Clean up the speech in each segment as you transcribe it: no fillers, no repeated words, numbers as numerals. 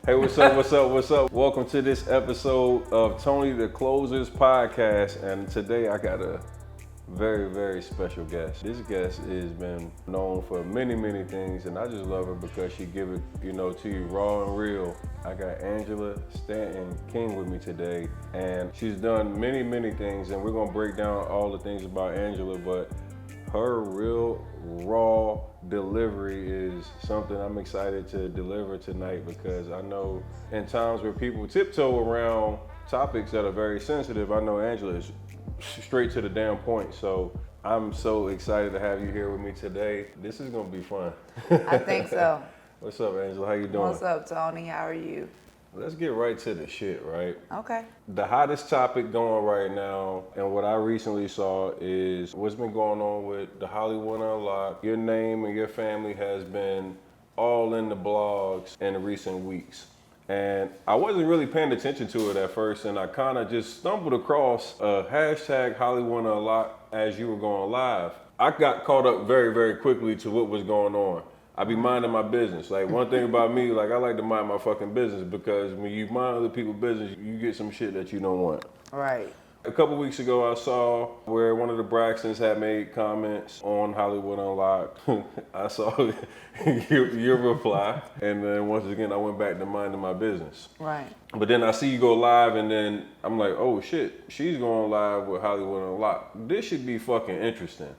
Hey, what's up, what's up, what's up? Welcome to this episode of Tony the Closer's podcast. And today I got a very, very special guest. This guest has been known for many things, and I just love her because she give it, to you raw and real. I got Angela Stanton King with me today, and she's done many things, and we're gonna break down all the things about Angela, but her real raw delivery is something I'm excited to deliver tonight, because I know in times where people tiptoe around topics that are very sensitive, I know Angela is straight to the damn point. So I'm so excited to have you here with me today. This is gonna be fun. I think so. What's up, Angela? How you doing? What's up, Tony? How are you? Let's get right to the shit, right? Okay. The hottest topic going right now, and what I recently saw, is what's been going on with the Hollywood Unlocked. Your name and your family has been all in the blogs in the recent weeks. And I wasn't really paying attention to it at first, and I kind of just stumbled across a hashtag Hollywood Unlocked as you were going live. I got caught up very quickly to what was going on. I be minding my business. Like, one thing about me, like, I like to mind my fucking business, because when you mind other people's business, you get some shit that you don't want. Right. A couple weeks ago, I saw where one of the Braxtons had made comments on Hollywood Unlocked. I saw your reply, and then once again, I went back to minding my business. Right. But then I see you go live, and then I'm like, oh shit, she's going live with Hollywood Unlocked. This should be fucking interesting.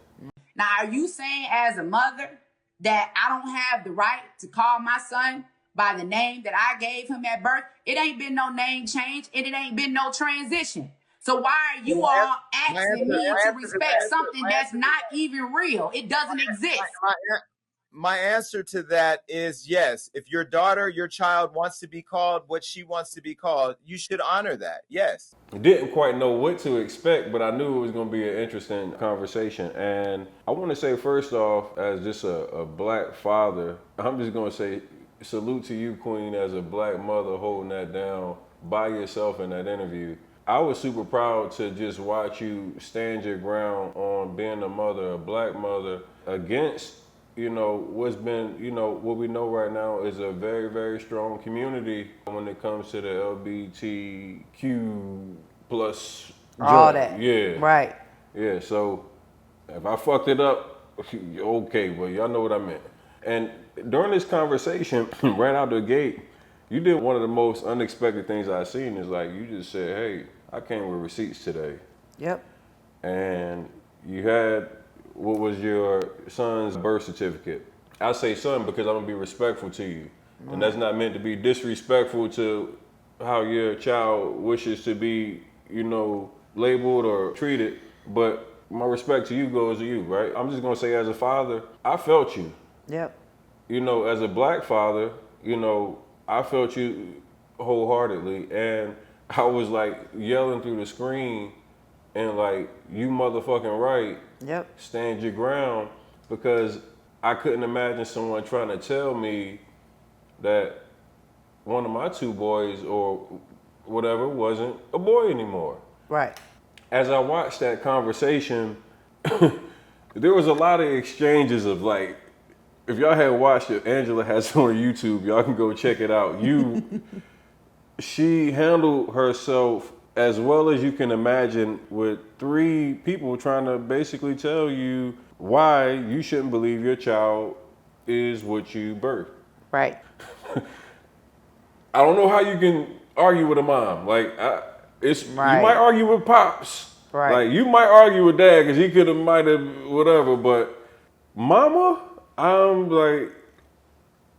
Now, are you saying as a mother that I don't have the right to call my son by the name that I gave him at birth? It ain't been no name change, and it ain't been no transition. So why are you all asking me to respect something that's not even real? It doesn't exist. My answer to that is yes. If your daughter, your child wants to be called what she wants to be called, you should honor that. Yes. Didn't quite know what to expect, but I knew it was going to be an interesting conversation. And I want to say, first off, as just a black father, I'm just going to say salute to you, Queen, as a black mother holding that down by yourself in that interview. I was super proud to just watch you stand your ground on being a mother, a black mother, against, what's been, what we know right now is a very strong community when it comes to the LGBTQ plus. All that. Yeah. Right. Yeah, so if I fucked it up, okay, but y'all know what I meant. And during this conversation, right out the gate, you did one of the most unexpected things I've seen. Is like, you just said, hey, I came with receipts today. Yep. And you had, what was your son's birth certificate? I say son because I'm gonna be respectful to you. And that's not meant to be disrespectful to how your child wishes to be, labeled or treated. But my respect to you goes to you, right? I'm just gonna say, as a father, I felt you. Yep. As a black father, I felt you wholeheartedly, and I was like yelling through the screen and like, you motherfucking right. Yep. Stand your ground, because I couldn't imagine someone trying to tell me that one of my two boys or whatever wasn't a boy anymore. Right. As I watched that conversation, there was a lot of exchanges of like, if y'all had watched it, Angela has it on YouTube, y'all can go check it out. She handled herself as well as you can imagine, with three people trying to basically tell you why you shouldn't believe your child is what you birthed. Right. I don't know how you can argue with a mom. Like, You Right. might argue with pops. Right. Like, you might argue with dad because he could have, might have, whatever. But mama, I'm like,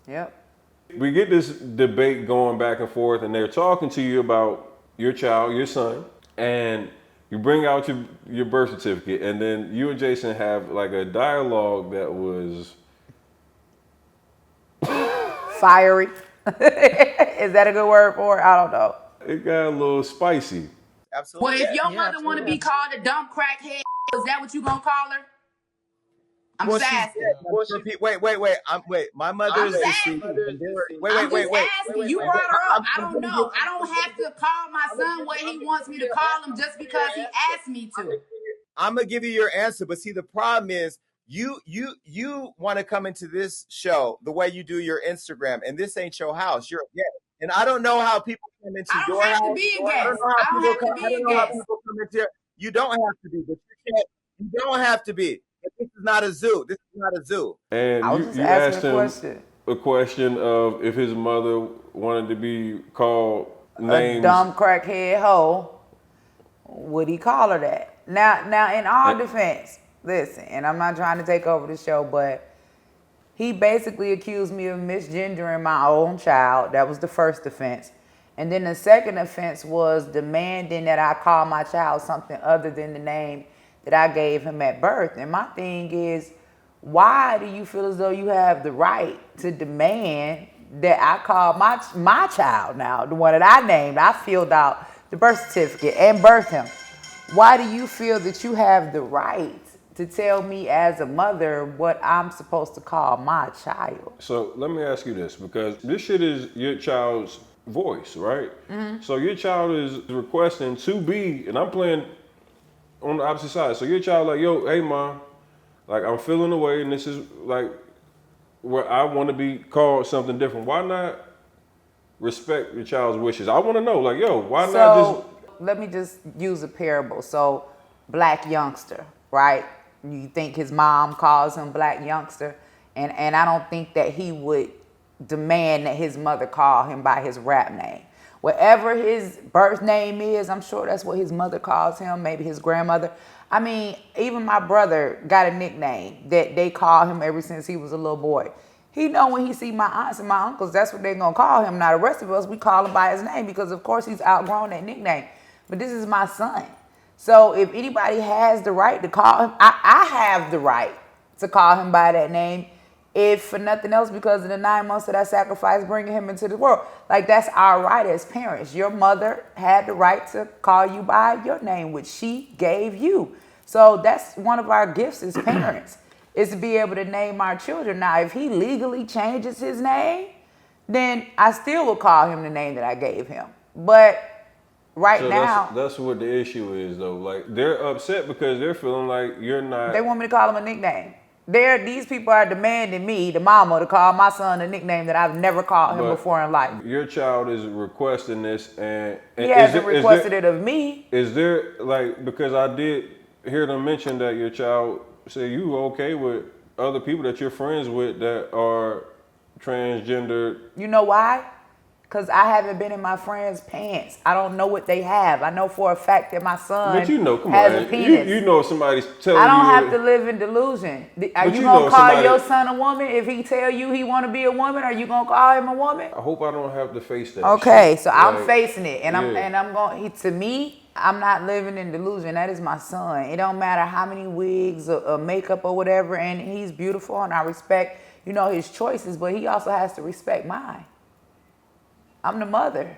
Yep. we get this debate going back and forth, and they're talking to you about your child, your son, and you bring out your birth certificate, and then you and Jason have like a dialogue that was Fiery. Is that a good word for it? I don't know. it got a little spicy. Absolutely. Well, if your mother want to be called a dumb crackhead, is that what you gonna call her? I'm Well, just she's asking. Wait. My mother I'm is asking. deceased. I'm just asking. You brought her up. I don't know. I don't have to call my son what he wants me to call him just because he asked me to. I'm gonna give you your answer, but see, the problem is you want to come into this show the way you do your Instagram, and this ain't your house. You're a guest. And I don't know how people come into I your don't have to house. be a I don't guest. know how I don't people have come. to I be don't a know how guest. people come into your. You don't have to be, but you can't. You don't have to be. But this is not a zoo. This is not a zoo. And I was you, just you asking asked a him question. a question of if his mother wanted to be called A names. dumb crackhead hoe, would he call her that? Now, in all And, defense, listen, and I'm not trying to take over the show, but he basically accused me of misgendering my own child. That was the first offense. And then the second offense was demanding that I call my child something other than the name that I gave him at birth. And my thing is, why do you feel as though you have the right to demand that I call my child now, the one that I named? I filled out the birth certificate and birthed him. Why do you feel that you have the right to tell me as a mother what I'm supposed to call my child? so let me ask you this, because this shit is your child's voice, right? Mm-hmm. So your child is requesting to be, and I'm playing on the opposite side. So your child like, yo, hey mom, like I'm feeling away, and this is like where I want to be called something different. Why not respect your child's wishes? I want to know, like, yo, why not just? So let me just use a parable. So black youngster, right? You think his mom calls him black youngster, and I don't think that he would demand that his mother call him by his rap name. Whatever his birth name is, I'm sure that's what his mother calls him, maybe his grandmother. I mean, even my brother got a nickname that they call him ever since he was a little boy. He know when he see my aunts and my uncles, that's what they're gonna call him. Now the rest of us, we call him by his name because of course he's outgrown that nickname. But this is my son. So if anybody has the right to call him, I have the right to call him by that name, if for nothing else because of the 9 months that I sacrificed bringing him into the world. Like, that's our right as parents. Your mother had the right to call you by your name, which she gave you. So that's one of our gifts as parents, is to be able to name our children. Now, if he legally changes his name, then I still will call him the name that I gave him. But right So now, that's what the issue is, though. Like they're upset because they're feeling like you're not. they want me to call him a nickname. These people are demanding me, the mama, to call my son a nickname that I've never called him But before in life. your child is requesting this, and He hasn't requested it of me. Is there, like, because I did hear them mention that your child said you okay with other people that you're friends with that are transgender. You know why? Because I haven't been in my friends' pants. I don't know what they have. I know for a fact that my son But you know, come has on, a penis. you know somebody's telling you. I don't have to live in delusion. Are But you you gonna know call somebody- your son a woman if he tell you he want to be a woman? Are you gonna call him a woman? I hope I don't have to face that. Okay, shit. so I'm Like, facing it, and yeah. I'm going. To me, I'm not living in delusion. That is my son. It don't matter how many wigs or makeup or whatever, and he's beautiful, and I respect, his choices. But he also has to respect mine. I'm the mother.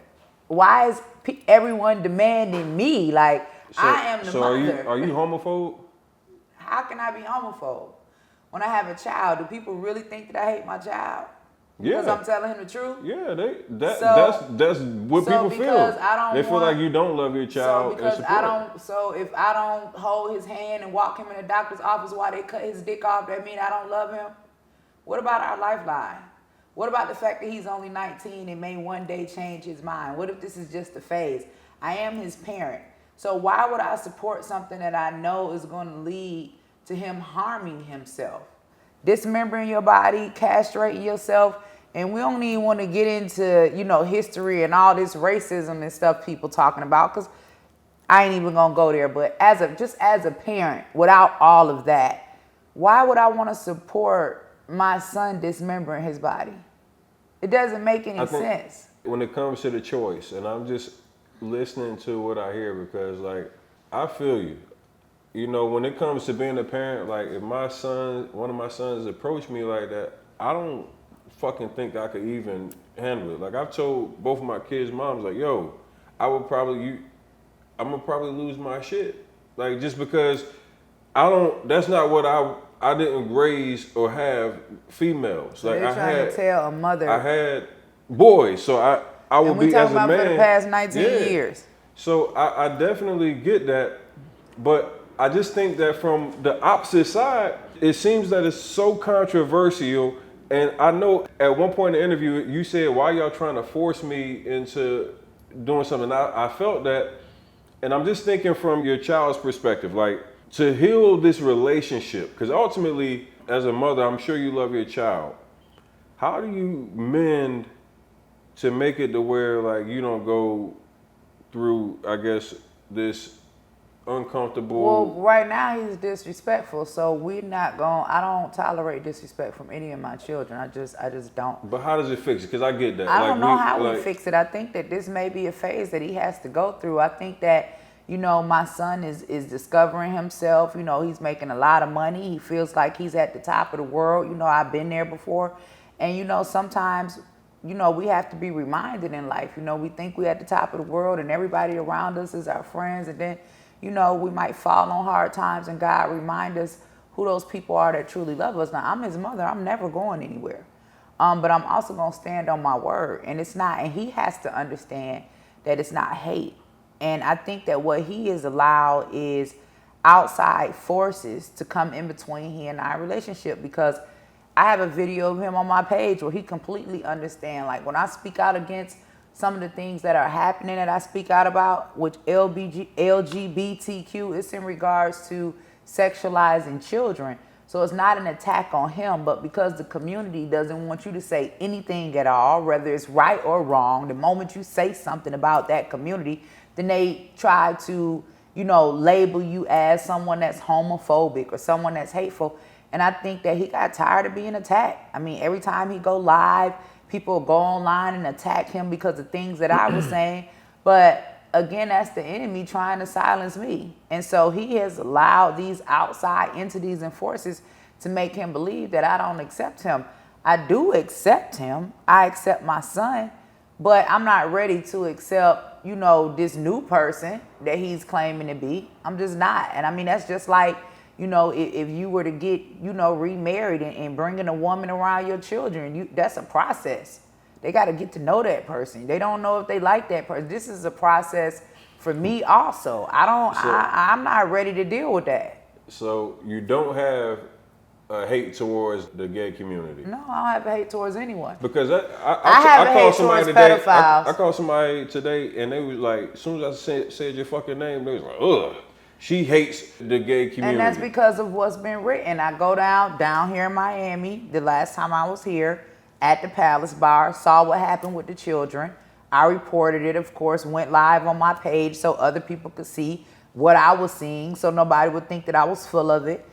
Why is everyone demanding me? Like, I am the mother. Are you homophobe? How can I be homophobe when I have a child? Do people really think that I hate my child? Yeah. Because I'm telling him the truth? Yeah, So- that's what so people because feel. I don't They feel want- like you don't love your child. So if I don't hold his hand and walk him in the doctor's office while they cut his dick off, that mean I don't love him? What about our lifeline? What about the fact that he's only 19 and may one day change his mind? What if this is just a phase? I am his parent. So why would I support something that I know is going to lead to him harming himself? Dismembering your body, castrating yourself. And we don't even want to get into, history and all this racism and stuff people talking about, because I ain't even going to go there. But as a parent, without all of that, why would I want to support my son dismembering his body? It doesn't make any sense. When it comes to the choice, and I'm just listening to what I hear, because like I feel you. When it comes to being a parent, like if one of my sons approached me like that, I don't fucking think I could even handle it. Like I've told both of my kids' moms, like, yo, I'm gonna probably lose my shit. Like just because that's not what I didn't raise or have females. Like They're trying to tell a mother. I had boys, so I would And we be as talking a about man for the past 19 yeah. years. So I definitely get that, but I just think that from the opposite side, it seems that it's so controversial And I know at one point in the interview, you said, why y'all trying to force me into doing something? I felt that, and I'm just thinking from your child's perspective, like to heal this relationship, because ultimately, as a mother, I'm sure you love your child. How do you mend to make it to where like you don't go through, I guess, this uncomfortable? Well, right now he's disrespectful, so we're not going. I don't tolerate disrespect from any of my children. I just don't. But how does it fix it? Because I get that. I don't know how like, we fix it. I think that this may be a phase that he has to go through. I think that, you know, my son is discovering himself. You know, he's making a lot of money. He feels like he's at the top of the world. You know, I've been there before. And, you know, sometimes, you know, we have to be reminded in life. You know, we think we're at the top of the world and everybody around us is our friends. And then, you know, we might fall on hard times and God remind us who those people are that truly love us. Now, I'm his mother. I'm never going anywhere. But I'm also going to stand on my word. And it's not, and he has to understand that it's not hate. And I think that what he is allowed is outside forces to come in between he and I relationship, because I have a video of him on my page where he completely understands. Like when I speak out against some of the things that are happening that I speak out about, which LGBTQ, it's in regards to sexualizing children. So it's not an attack on him, but because the community doesn't want you to say anything at all, whether it's right or wrong, the moment you say something about that community, then they try to, you know, label you as someone that's homophobic or someone that's hateful. And I think that he got tired of being attacked. I mean, every time he go live, people go online and attack him because of things that I was saying. But again, that's the enemy trying to silence me. And so he has allowed these outside entities and forces to make him believe that I don't accept him. I do accept him. I accept my son, but I'm not ready to accept, you know, this new person that he's claiming to be. I'm just not. And I mean, that's just like, you know, if you were to get, you know, remarried and bringing a woman around your children, that's a process. They got to get to know that person. They don't know if they like that person. This is a process for me also. I'm not ready to deal with that. So you don't have a hate towards the gay community? No, I don't have a hate towards anyone. Because I have a hate called somebody towards today. pedophiles. I called somebody today, and they was like, as soon as I said your fucking name, they was like, ugh. She hates the gay community. And that's because of what's been written. I go down here in Miami, the last time I was here at the Palace Bar, saw what happened with the children. I reported it, of course, went live on my page so other people could see what I was seeing, so nobody would think that I was full of it.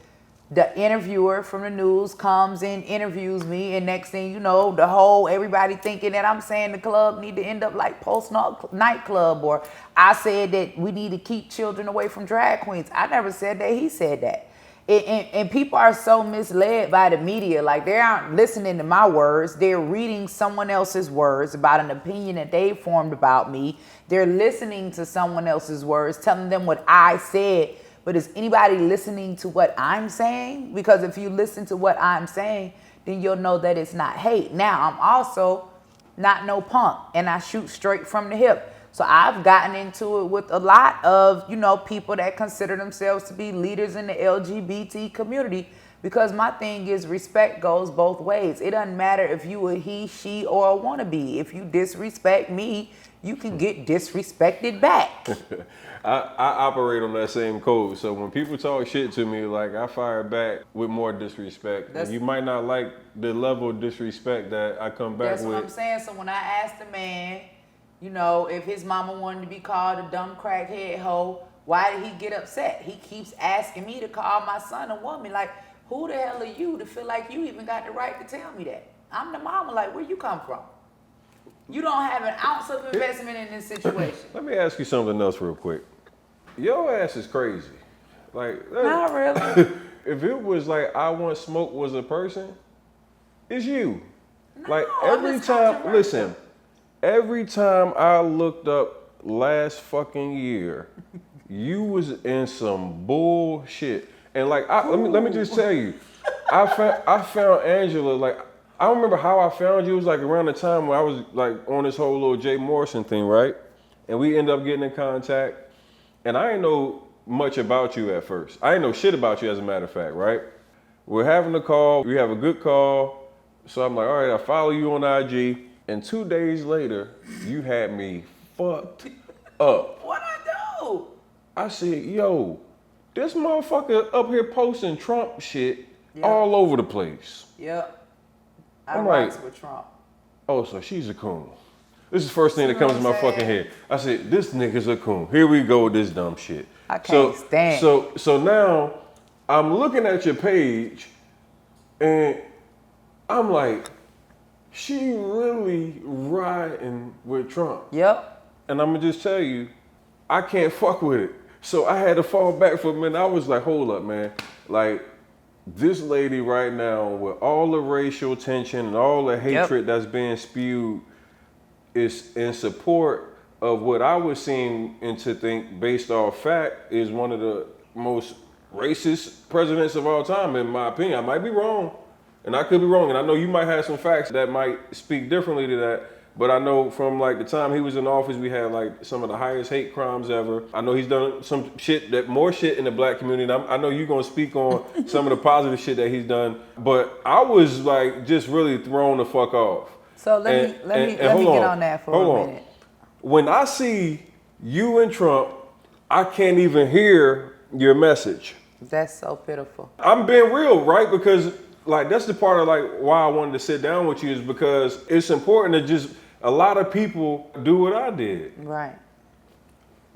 The interviewer from the news comes and interviews me, and next thing you know, everybody thinking that I'm saying the club need to end up like Post nightclub, or I said that we need to keep children away from drag queens. I never said that. He said that. And people are so misled by the media. Like, they aren't listening to my words. They're reading someone else's words about an opinion that they formed about me. They're listening to someone else's words, telling them what I said. But is anybody listening to what I'm saying? Because if you listen to what I'm saying, then you'll know that it's not hate. Now, I'm also not no punk, and I shoot straight from the hip. So I've gotten into it with a lot of, you know, people that consider themselves to be leaders in the LGBT community, because my thing is respect goes both ways. It doesn't matter if you a he, she, or a wannabe. If you disrespect me, you can get disrespected back. I operate on that same code. So when people talk shit to me, like, I fire back with more disrespect. And you might not like the level of disrespect that I come back with. That's what I'm saying. So when I asked the man, you know, if his mama wanted to be called a dumb crackhead hoe, why did he get upset? He keeps asking me to call my son a woman. Like, who the hell are you to feel like you even got the right to tell me that? I'm the mama. Like, where you come from? You don't have an ounce of investment in this situation. Let me ask you something else real quick. Your ass is crazy. Like, Not really. If it was like I Want Smoke was a person, it's you. No, like I'm every just time, controversial. listen, every time I looked up last fucking year, you was in some bullshit. And like, let me just tell you, I found Angela, like, I don't remember how I found you. It was like around the time where I was like on this whole little Jay Morrison thing, right? And we ended up getting in contact. And I didn't know much about you at first. I didn't know shit about you, as a matter of fact, right? We're having a call. We have a good call. So I'm like, all right, I follow you on IG. And 2 days later, you had me fucked up. What I do? I said, yo, this motherfucker up here posting Trump shit Yep. all over the place. Yep. I I'm rocks like- with Trump. Oh, so she's a coon. This is the first thing that comes to my what I'm fucking head. I said, this nigga's a coon. Here we go with this dumb shit. I can't stand. So now I'm looking at your page and I'm like, she really riding with Trump. Yep. And I'm gonna just tell you, I can't fuck with it. So I had to fall back for a minute. I was like, hold up, man. Like, this lady right now, with all the racial tension and all the hatred that's being spewed, is in support of what I was seeing and to think, based off fact, is one of the most racist presidents of all time, in my opinion. I might be wrong, and I could be wrong, and I know you might have some facts that might speak differently to that, but I know from like the time he was in office, we had like some of the highest hate crimes ever. I know he's done some shit, more shit in the black community. And I know you're gonna speak on some of the positive shit that he's done, but I was like just really thrown the fuck off. So let me get on that for a minute. When I see you and Trump, I can't even hear your message. That's so pitiful. I'm being real, right? Because like that's the part of like why I wanted to sit down with you, is because it's important to just, a lot of people do what I did. Right.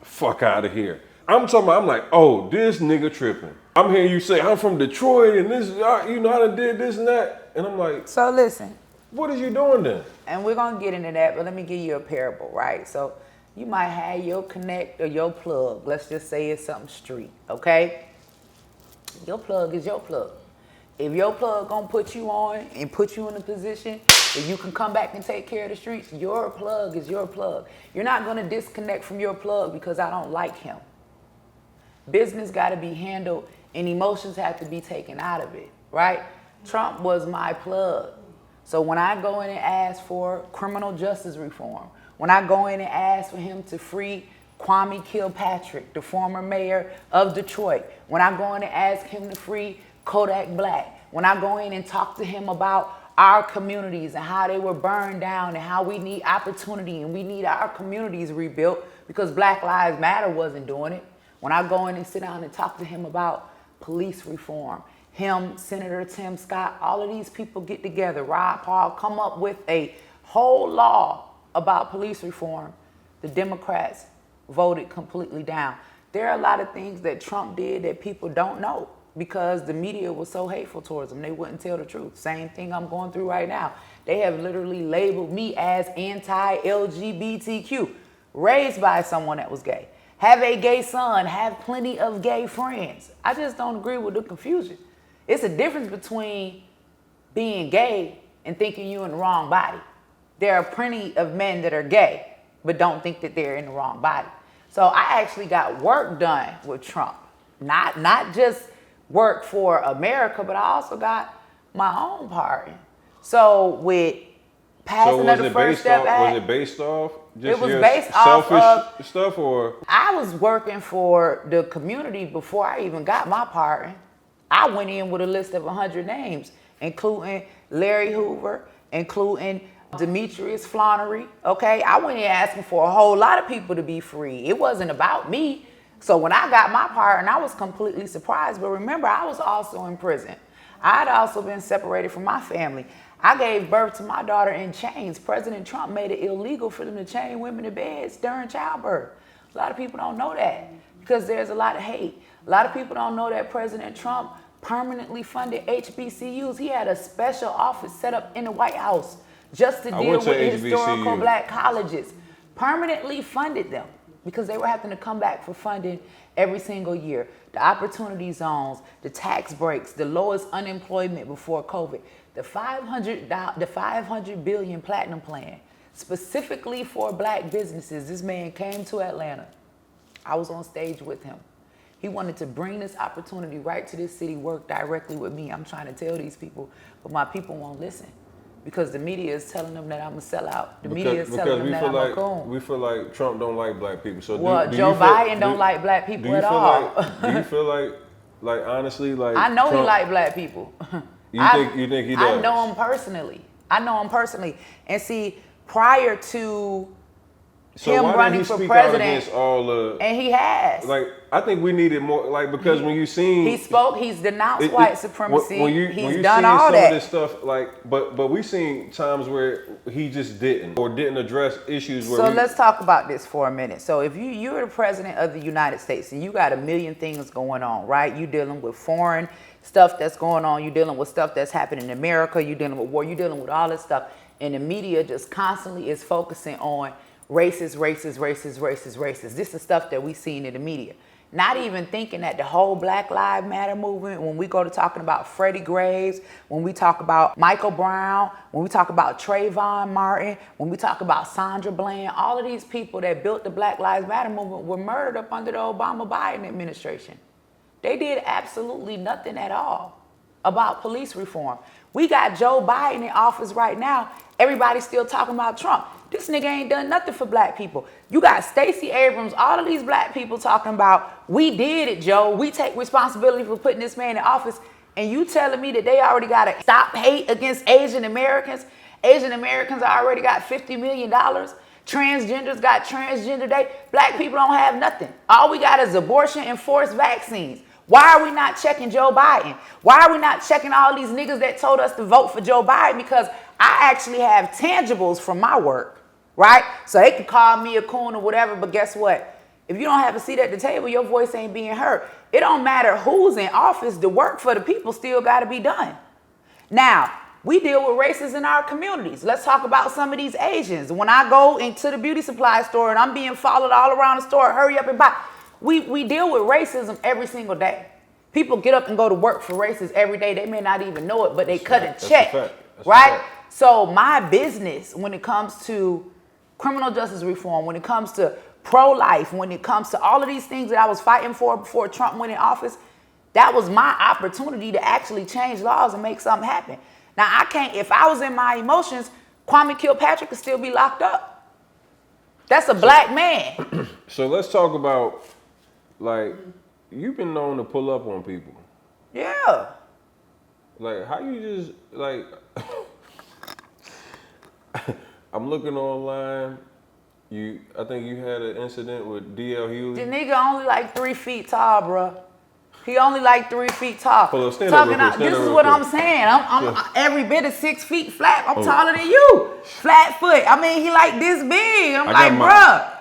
Fuck out of here. I'm like, oh, this nigga tripping. I'm hearing you say, I'm from Detroit and this, you know, I done did this and that. And I'm like, So listen, what is you doing then? and we're gonna get into that, but let me give you a parable, right? So you might have your connect or your plug. Let's just say it's something street, okay? Your plug is your plug. If your plug gonna put you on and put you in a position that you can come back and take care of the streets, your plug is your plug. You're not gonna disconnect from your plug because I don't like him. Business gotta be handled and emotions have to be taken out of it, right? Trump was my plug. So when I go in and ask for criminal justice reform, when I go in and ask for him to free Kwame Kilpatrick, the former mayor of Detroit, when I go in and ask him to free Kodak Black, when I go in and talk to him about our communities and how they were burned down and how we need opportunity and we need our communities rebuilt because Black Lives Matter wasn't doing it. When I go in and sit down and talk to him about police reform, him, Senator Tim Scott, all of these people get together, Rod Paul, come up with a whole law about police reform, the Democrats voted completely down. There are a lot of things that Trump did that people don't know because the media was so hateful towards him. They wouldn't tell the truth. Same thing I'm going through right now. They have literally labeled me as anti-LGBTQ, raised by someone that was gay, have a gay son, have plenty of gay friends. I just don't agree with the confusion. It's a difference between being gay and thinking you're in the wrong body. There are plenty of men that are gay, but don't think that they're in the wrong body. So I actually got work done with Trump. Not just work for America, but I also got my own part. So with passing of the First Step Act. Was it based off just it was your based off selfish of stuff, or? I was working for the community before I even got my part. I went in with a list of 100 names, including Larry Hoover, including Demetrius Flannery, okay? I went in asking for a whole lot of people to be free. It wasn't about me. So when I got my part, and I was completely surprised, but remember, I was also in prison. I'd also been separated from my family. I gave birth to my daughter in chains. President Trump made it illegal for them to chain women to beds during childbirth. A lot of people don't know that because there's a lot of hate. A lot of people don't know that President Trump permanently funded HBCUs. He had a special office set up in the White House just to deal with historical Black colleges. Permanently funded them because they were having to come back for funding every single year. The opportunity zones, the tax breaks, the lowest unemployment before COVID, the $500 billion platinum plan, specifically for Black businesses. This man came to Atlanta. I was on stage with him. He wanted to bring this opportunity right to this city, work directly with me. I'm trying to tell these people, but my people won't listen because the media is telling them that I'm a sellout. The media is telling them that I'm a coon. We feel like Trump don't like Black people. So do Joe Biden don't like Black people at all. Do you feel like honestly, like I know Trump, he like Black people. You think he does? I know him personally. I know him personally. And see, prior to So him why running did he for speak president, out against all the? and he has. Like, I think we needed more. Like, because when you seen He spoke. He's denounced white supremacy. when you he's done seen all some that. of this stuff, like, but we seen times where he just didn't address issues where. So let's talk about this for a minute. So if you're the president of the United States and you got a million things going on, right? You dealing with foreign stuff that's going on. You dealing with stuff that's happening in America. You dealing with war. You dealing with all this stuff, and the media just constantly is focusing on racist. This is stuff that we seen in the media. Not even thinking that the whole Black Lives Matter movement, when we go to talking about Freddie Graves, when we talk about Michael Brown, when we talk about Trayvon Martin, when we talk about Sandra Bland, all of these people that built the Black Lives Matter movement were murdered up under the Obama-Biden administration. They did absolutely nothing at all about police reform. We got Joe Biden in office right now. Everybody's still talking about Trump. This nigga ain't done nothing for black people. You got Stacey Abrams, all of these black people talking about, we did it, Joe. We take responsibility for putting this man in office. And you telling me that they already got to stop hate against Asian Americans? Asian Americans already got $50 million. Transgenders got transgender day. Black people don't have nothing. All we got is abortion and forced vaccines. Why are we not checking Joe Biden? Why are we not checking all these niggas that told us to vote for Joe Biden? Because I actually have tangibles from my work, right? So they can call me a coon or whatever, but guess what? If you don't have a seat at the table, your voice ain't being heard. It don't matter who's in office, the work for the people still got to be done. Now, we deal with races in our communities. Let's talk about some of these Asians. When I go into the beauty supply store and I'm being followed all around the store, hurry up and buy. We deal with racism every single day. People get up and go to work for racists every day. They may not even know it, but they cut a check, right? So my business, when it comes to criminal justice reform, when it comes to pro-life, when it comes to all of these things that I was fighting for before Trump went in office, that was my opportunity to actually change laws and make something happen. Now, I can't, if I was in my emotions, Kwame Kilpatrick could still be locked up. That's a black man. So let's talk about, like, you've been known to pull up on people. Yeah. Like, how you just, like, I'm looking online. I think you had an incident with D.L. Hughley. The nigga only like 3 feet tall, bro. He only like 3 feet tall. Hold on, stand up real quick, This is what I'm saying. I'm every bit of 6 feet flat. I'm taller than you. Flat foot. I mean, he like this big. I'm like, bruh.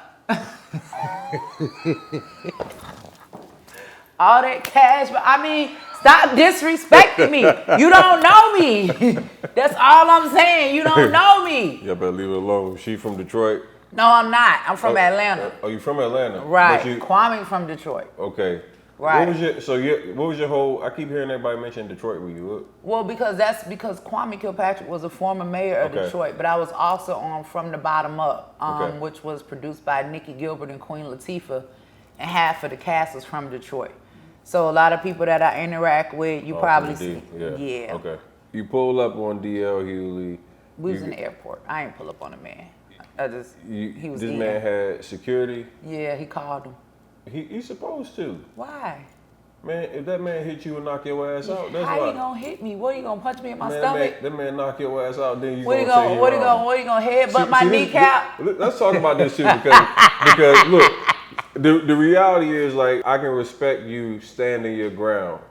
All that cash, but I mean, stop disrespecting me. You don't know me. That's all I'm saying. You don't know me. Yeah, better leave it alone. She from Detroit? No, I'm not. I'm from Atlanta. Oh, you from Atlanta? Right. Kwame from Detroit. Okay. Right. What was your whole? I keep hearing everybody mention Detroit where you look. Well, because Kwame Kilpatrick was a former mayor of Detroit, but I was also on From the Bottom Up, which was produced by Nikki Gilbert and Queen Latifah, and half of the cast was from Detroit. So a lot of people that I interact with, you probably see. Yeah. Okay. You pull up on D.L. Hughley. We was in the airport. I ain't pull up on a man. He was. This man had security. Yeah, he called him. He's supposed to. Why? Man, if that man hit you and knock your ass out, that's how why. he gonna hit me? What, he gonna punch me in my stomach? That man knock your ass out, then you what gonna say what he gonna headbutt my kneecap? Let's talk about this too, because look, the reality is, like, I can respect you standing your ground,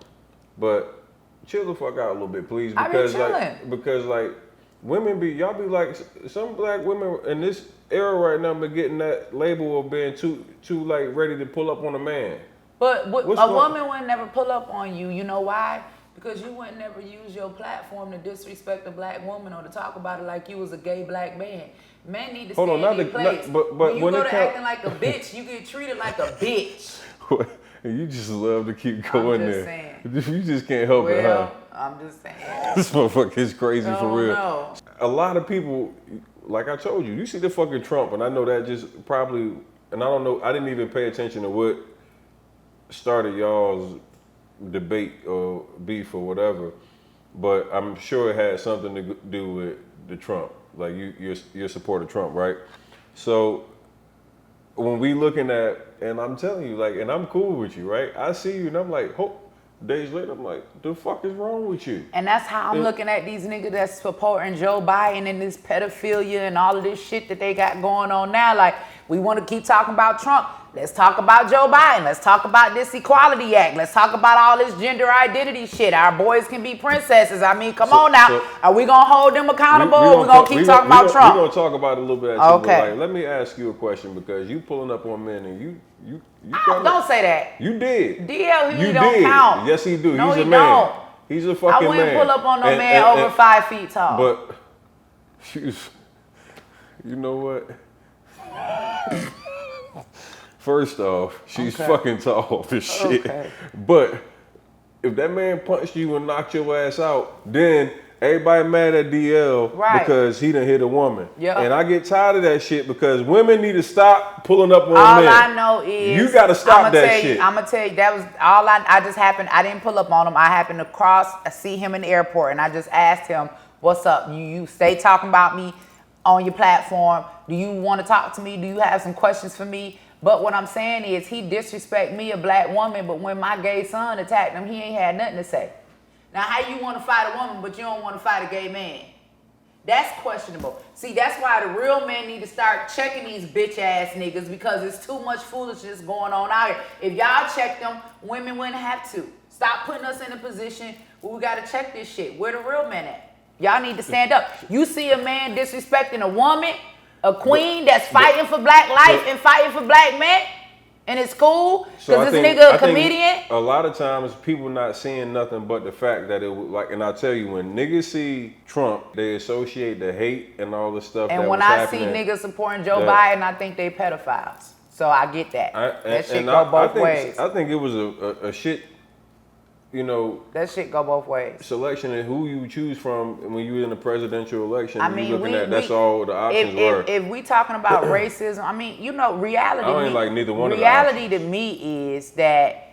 but chill the fuck out a little bit, please, because women y'all be like, some black women in this era right now been getting that label of being too like ready to pull up on a man. But a woman would never pull up on you. You know why? Because you wouldn't never use your platform to disrespect a black woman or to talk about it like you was a gay black man. Men need to stand in their place. But when you go to acting like a bitch, you get treated like a bitch. You just love to keep going there. Saying. You just can't help it, huh? I'm just saying. This motherfucker is crazy for real. No. A lot of people, like I told you see the fucking Trump, and I know that just probably, and I don't know, I didn't even pay attention to what started y'all's debate or beef or whatever, but I'm sure it had something to do with the Trump. Like you're support of Trump, right? So when we looking at, and I'm telling you, like, and I'm cool with you, right? I see you and I'm like, days later, I'm like, the fuck is wrong with you? And that's how I'm looking at these niggas that's supporting Joe Biden and this pedophilia and all of this shit that they got going on now. Like, we want to keep talking about Trump. Let's talk about Joe Biden. Let's talk about this Equality Act. Let's talk about all this gender identity shit. Our boys can be princesses. I mean, come on now. Are we going to hold them accountable or we going to keep talking about Trump? We're going to talk about it a little bit. Okay. Like, let me ask you a question because you pulling up on men and you don't say that. You did. DL, he don't count. Yes, he do. No, He's a he man. don't. He's a fucking man. I wouldn't pull up on no man over 5 feet tall. But, you know what? First off, she's fucking tall as shit. Okay. But if that man punched you and knocked your ass out, then everybody mad at DL because he done hit a woman. Yep. And I get tired of that shit because women need to stop pulling up on men. All I know is you got to stop that shit. I'm gonna tell you that was all I just happened. I didn't pull up on him. I happened to see him in the airport, and I just asked him, "What's up? You stay talking about me on your platform. Do you want to talk to me? Do you have some questions for me?" But what I'm saying is he disrespect me, a black woman, but when my gay son attacked him, he ain't had nothing to say. Now, how you want to fight a woman, but you don't want to fight a gay man? That's questionable. See, that's why the real men need to start checking these bitch-ass niggas because there's too much foolishness going on out here. If y'all check them, women wouldn't have to. Stop putting us in a position where we got to check this shit. Where the real men at? Y'all need to stand up. You see a man disrespecting a woman, a queen that's fighting for black life and fighting for black men, and it's cool because this nigga a comedian. A lot of times people not seeing nothing but the fact that it like, and I tell you, when niggas see Trump, they associate the hate and all the stuff. And when I see niggas supporting Joe Biden, I think they pedophiles. So I get that. That shit go both ways. I think it was a shit. You know, that shit go both ways. Selection and who you choose from when you're in a presidential election. I mean, that's all the options were. If we talking about racism, I mean, you know, reality. I ain't like neither one of the reality to me is that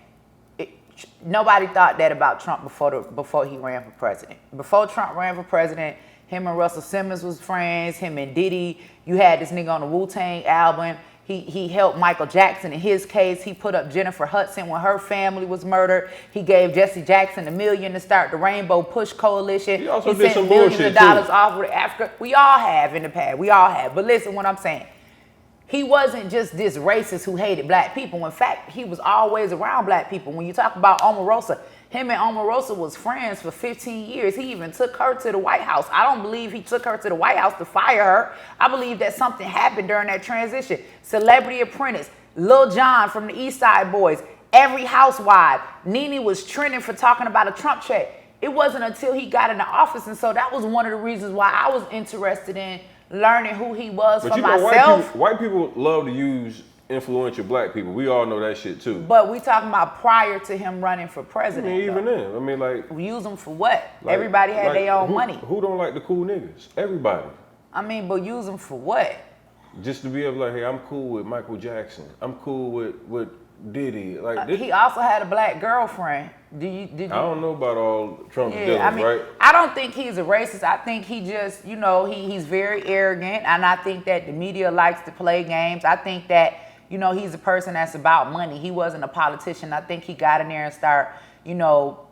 nobody thought that about Trump before he ran for president. Before Trump ran for president, him and Russell Simmons was friends. Him and Diddy. You had this nigga on the Wu-Tang album. He helped Michael Jackson in his case. He put up Jennifer Hudson when her family was murdered. He gave Jesse Jackson $1 million to start the Rainbow Push Coalition. He also did some millions bullshit of dollars too. off with Africa. We all have in the past. We all have. But listen what I'm saying. He wasn't just this racist who hated black people. In fact, he was always around black people. When you talk about Omarosa, him and Omarosa was friends for 15 years. He even took her to the White House. I don't believe he took her to the White House to fire her. I believe that something happened during that transition. Celebrity Apprentice, Lil Jon from the East Side Boys, every housewife. Nene was trending for talking about a Trump check. It wasn't until he got in the office. And so that was one of the reasons why I was interested in learning who he was for myself. White people love to use influential black people. We all know that shit too. But we talking about prior to him running for president. I mean, even then. I mean, like, we use them for what? Like, everybody had their own money. Who don't like the cool niggas? Everybody. I mean, but use them for what? Just to be able to like, hey, I'm cool with Michael Jackson. I'm cool with Diddy. Like he also had a black girlfriend. Did you? I don't know about all Trump's dealings, right? I don't think he's a racist. I think he just, you know, he's very arrogant, and I think that the media likes to play games. I think that, you know, he's a person that's about money. He wasn't a politician. I think he got in there and started, you know,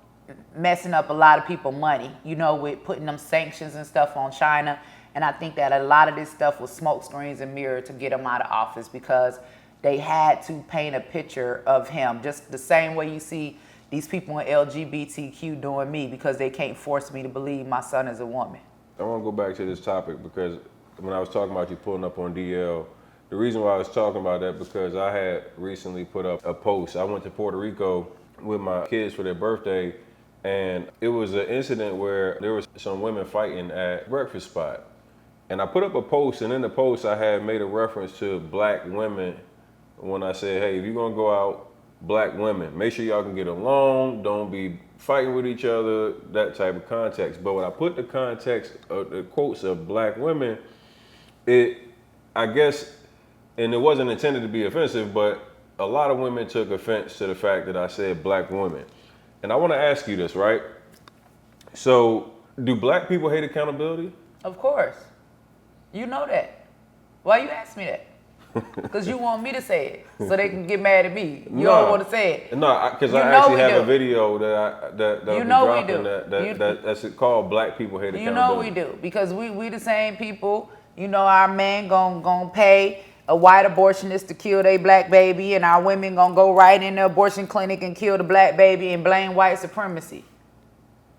messing up a lot of people's money, you know, with putting them sanctions and stuff on China. And I think that a lot of this stuff was smoke screens and mirror to get him out of office because they had to paint a picture of him just the same way you see these people in LGBTQ doing me because they can't force me to believe my son is a woman. I want to go back to this topic because when I was talking about you pulling up on DL, the reason why I was talking about that because I had recently put up a post. I went to Puerto Rico with my kids for their birthday, and it was an incident where there was some women fighting at a breakfast spot. And I put up a post, and in the post I had made a reference to black women when I said, hey, if you're gonna go out, black women, make sure y'all can get along, don't be fighting with each other, that type of context. But when I put the context of the quotes of black women, I guess, and it wasn't intended to be offensive, but a lot of women took offense to the fact that I said black women. And I want to ask you this, right? So, do black people hate accountability? Of course. You know that. Why you ask me that? Because you want me to say it, so they can get mad at me. You No. don't want to say it. No, because You I know actually we have do. a video that You be know we dropping do. that's called Black People Hate You know Accountability. we do, because we the same people. You know our men gon' pay a white abortionist to kill their black baby, and our women gonna go right in the abortion clinic and kill the black baby and blame white supremacy.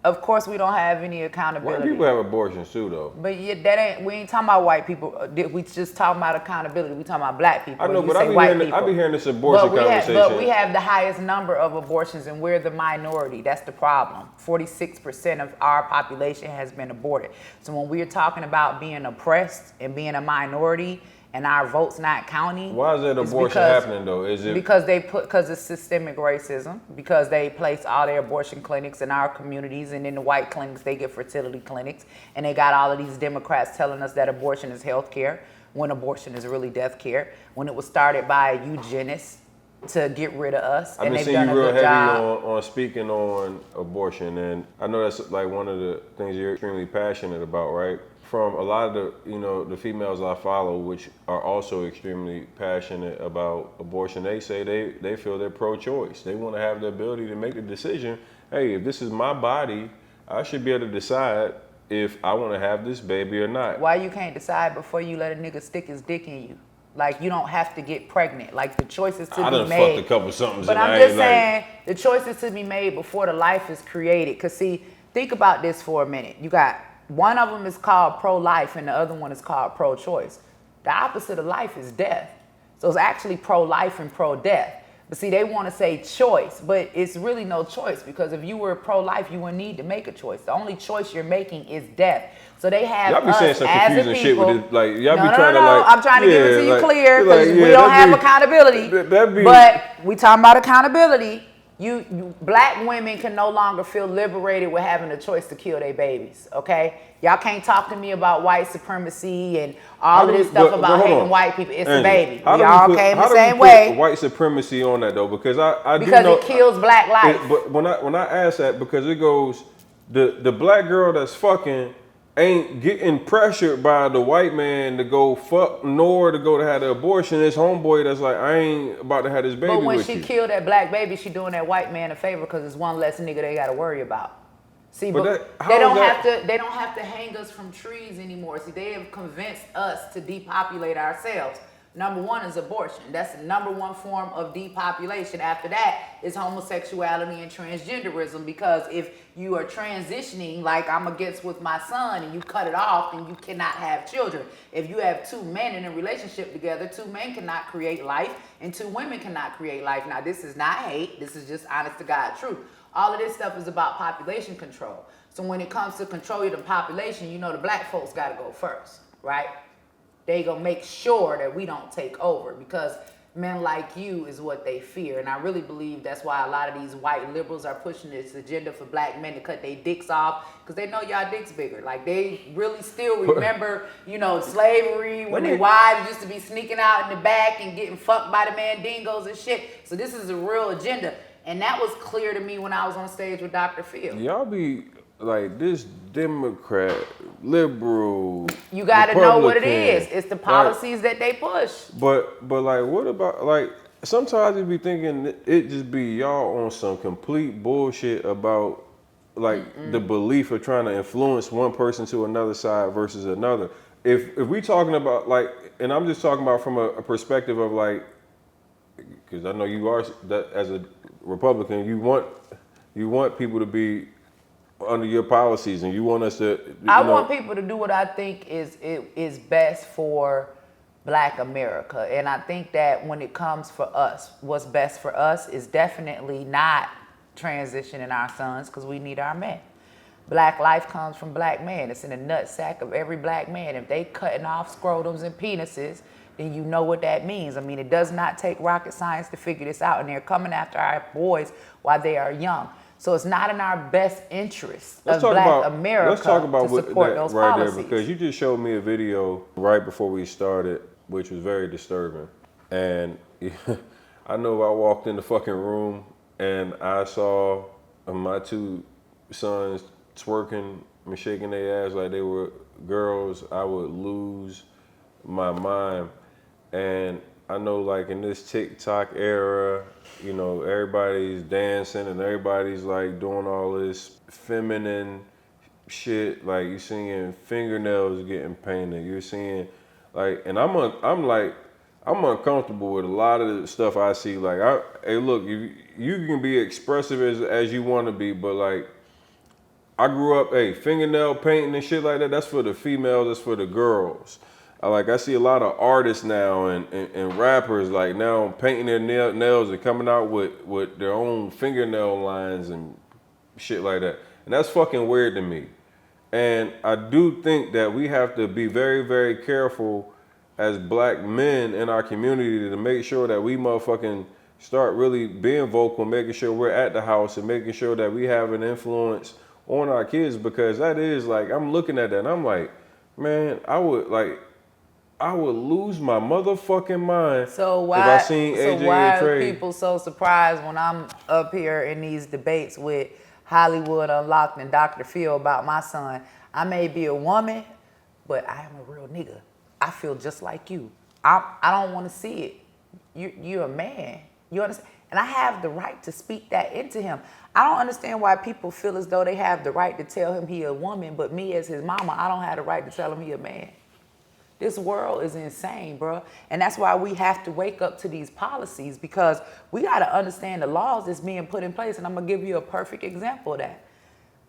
Of course, we don't have any accountability. White people have abortions too, though. But yeah, we ain't talking about white people. We just talking about accountability. We talking about black people. I know, You but say white people. I be hearing this abortion conversation. But we have the highest number of abortions, and we're the minority. That's the problem. 46% of our population has been aborted. So when we're talking about being oppressed and being a minority, and our votes not counting. Why is that abortion happening though? Is it because it's systemic racism? Because they place all their abortion clinics in our communities, and in the white clinics they get fertility clinics, and they got all of these Democrats telling us that abortion is health care when abortion is really death care. When it was started by a eugenist to get rid of us, I've and been they've seeing done you a real good heavy job. on speaking on abortion, and I know that's like one of the things you're extremely passionate about, right? From a lot of the females I follow, which are also extremely passionate about abortion, they say they feel they're pro-choice. They want to have the ability to make the decision. Hey, if this is my body, I should be able to decide if I want to have this baby or not. Why you can't decide before you let a nigga stick his dick in you? Like, you don't have to get pregnant. Like, the choice is to I be done made. fucked a couple somethings, But and I'm I just ain't saying, the choice is to be made before the life is created. Because, see, think about this for a minute. You got one of them is called pro-life, and the other one is called pro-choice. The opposite of life is death. So it's actually pro-life and pro-death. But see, they want to say choice, but it's really no choice, because if you were pro-life, you wouldn't need to make a choice. The only choice you're making is death. So they have y'all be us saying some as a confusing people. shit with this, like y'all No, be trying to like. I'm trying to give it to you clear, because we yeah, don't that have be- accountability. that be- But we talking about accountability. You black women can no longer feel liberated with having a choice to kill their babies. Okay, y'all can't talk to me about white supremacy and all of this stuff about hold hating on. white people. It's Angela, a baby. how We do all put- came how the do we same put way. White supremacy on that though, because I do Because know it kills black life. But when I ask that, because it goes, the black girl that's fucking ain't getting pressured by the white man to go fuck nor to go to have the abortion. This homeboy that's like, I ain't about to have this baby But when with she you. killed that black baby, she doing that white man a favor, because it's one less nigga they got to worry about. See, But but how they is don't that- have to hang us from trees anymore. See, they have convinced us to depopulate ourselves. Number one is abortion. That's the number one form of depopulation. After that is homosexuality and transgenderism, because if you are transitioning, like I'm against with my son, and you cut it off, then you cannot have children. If you have two men in a relationship together, two men cannot create life, and two women cannot create life. Now, this is not hate. This is just honest to God truth. All of this stuff is about population control. So when it comes to controlling the population, you know the black folks got to go first, right? They gonna make sure that we don't take over, because men like you is what they fear. And I really believe that's why a lot of these white liberals are pushing this agenda for black men to cut their dicks off, because they know y'all dicks bigger. Like, they really still remember, slavery, when their wives used to be sneaking out in the back and getting fucked by the mandingos and shit. So this is a real agenda. And that was clear to me when I was on stage with Dr. Phil. Y'all be like this Democrat, liberal. You got to know what it Republican, is. It's the policies that they push. But like, what about like? Sometimes you be thinking it just be y'all on some complete bullshit about like the belief of trying to influence one person to another side versus another. If we talking about like, and I'm just talking about from a perspective of like, because I know you are that as a Republican, you want people to be under your policies, and you want us to. I want people to do what I think is best for Black America, and I think that when it comes for us, what's best for us is definitely not transitioning our sons, because we need our men. Black life comes from black men. It's in the nut sack of every black man. If they cutting off scrotums and penises, then you know what that means. I mean, it does not take rocket science to figure this out, and they're coming after our boys while they are young. So it's not in our best interest of Black America let's talk about to support that those right policies. there, because you just showed me a video right before we started, which was very disturbing. And I know I walked in the fucking room and I saw my two sons twerking and shaking their ass like they were girls, I would lose my mind. And I know like in this TikTok era, you know, everybody's dancing and everybody's like doing all this feminine shit. Like you're seeing fingernails getting painted. You're seeing like, and I'm uncomfortable with a lot of the stuff I see. Like, hey, look, you can be expressive as you want to be, but like, I grew up, hey, fingernail painting and shit like that. That's for the females. That's for the girls. I see a lot of artists now and rappers like now painting their nails and coming out with their own fingernail lines and shit like that. And that's fucking weird to me. And I do think that we have to be very, very careful as black men in our community to make sure that we motherfucking start really being vocal, making sure we're at the house and making sure that we have an influence on our kids, because that is like, I'm looking at that and I'm like, man, I would lose my motherfucking mind if I seen AJ so why and Trey. are people so surprised when I'm up here in these debates with Hollywood Unlocked and Dr. Phil about my son? I may be a woman, but I am a real nigga. I feel just like you. I don't want to see it. You're a man. You understand? And I have the right to speak that into him. I don't understand why people feel as though they have the right to tell him he a woman, but me as his mama, I don't have the right to tell him he a man. This world is insane, bro. And that's why we have to wake up to these policies, because we got to understand the laws that's being put in place. And I'm going to give you a perfect example of that.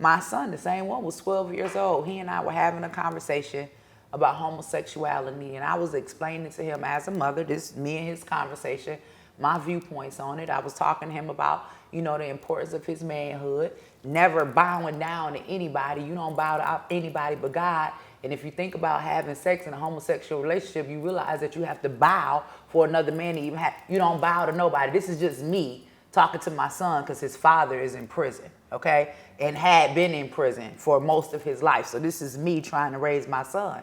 My son, the same one, was 12 years old. He and I were having a conversation about homosexuality, and I was explaining to him as a mother, this me and his conversation, my viewpoints on it. I was talking to him about, you know, the importance of his manhood, never bowing down to anybody. You don't bow to anybody but God. And if you think about having sex in a homosexual relationship, you realize that you have to bow for another man to even have, you don't bow to nobody. This is just me talking to my son because his father is in prison, okay? And had been in prison for most of his life. So this is me trying to raise my son.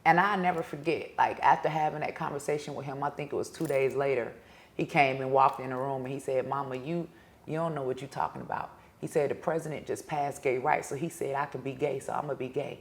And I never forget, like after having that conversation with him, I think it was 2 days later, he came and walked in the room and he said, Mama, you don't know what you're talking about. He said, the president just passed gay rights. So he said, I can be gay, so I'm gonna be gay.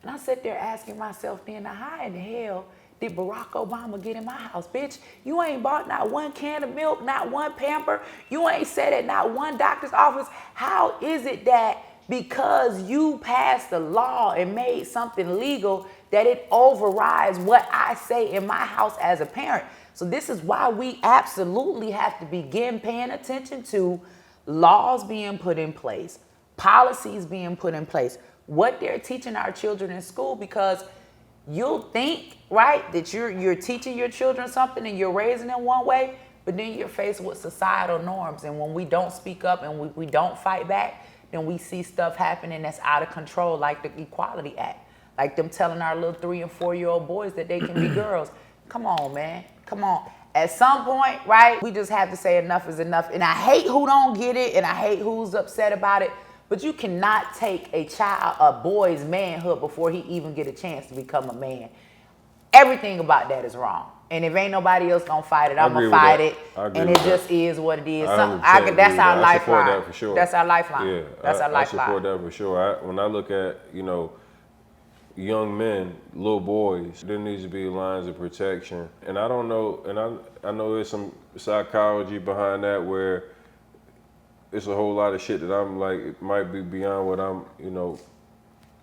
And I sat there asking myself then, now how in the hell did Barack Obama get in my house? Bitch, you ain't bought not one can of milk, not one pamper. You ain't sat at not one doctor's office. How is it that because you passed the law and made something legal that it overrides what I say in my house as a parent? So this is why we absolutely have to begin paying attention to laws being put in place, policies being put in place, what they're teaching our children in school, because you'll think, right, that you're teaching your children something and you're raising them one way, but then you're faced with societal norms. And when we don't speak up and we don't fight back, then we see stuff happening that's out of control, like the Equality Act, like them telling our little 3 and 4-year-old boys that they can be girls. Come on, man. Come on. At some point, right, we just have to say enough is enough. And I hate who don't get it, and I hate who's upset about it. But you cannot take a boy's manhood before he even get a chance to become a man. Everything about that is wrong. And if ain't nobody else gonna fight it, I'm gonna fight it. And it just is what it is. That's our lifeline. That for sure. That's our lifeline. Yeah, that's our lifeline. I support that for sure. When I look at, you know, young men, little boys, there needs to be lines of protection. And I don't know, and I know there's some psychology behind that where it's a whole lot of shit that I'm like, it might be beyond what I'm, you know,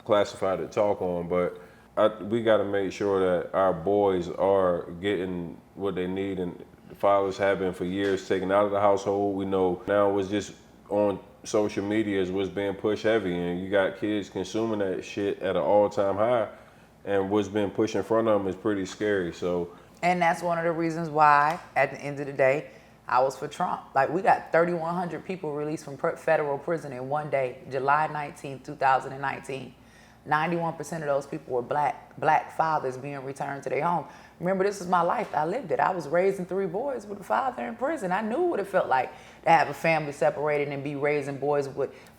classified to talk on, but we got to make sure that our boys are getting what they need, and the fathers have been for years taken out of the household. We know now it's just on social media is what's being pushed heavy, and you got kids consuming that shit at an all-time high, and what's being pushed in front of them is pretty scary. So, and that's one of the reasons why, at the end of the day, I was for Trump. Like, we got 3,100 people released from federal prison in one day, July 19, 2019. 91% of those people were black fathers being returned to their home. Remember, this is my life. I lived it. I was raising 3 boys with a father in prison. I knew what it felt like to have a family separated and be raising boys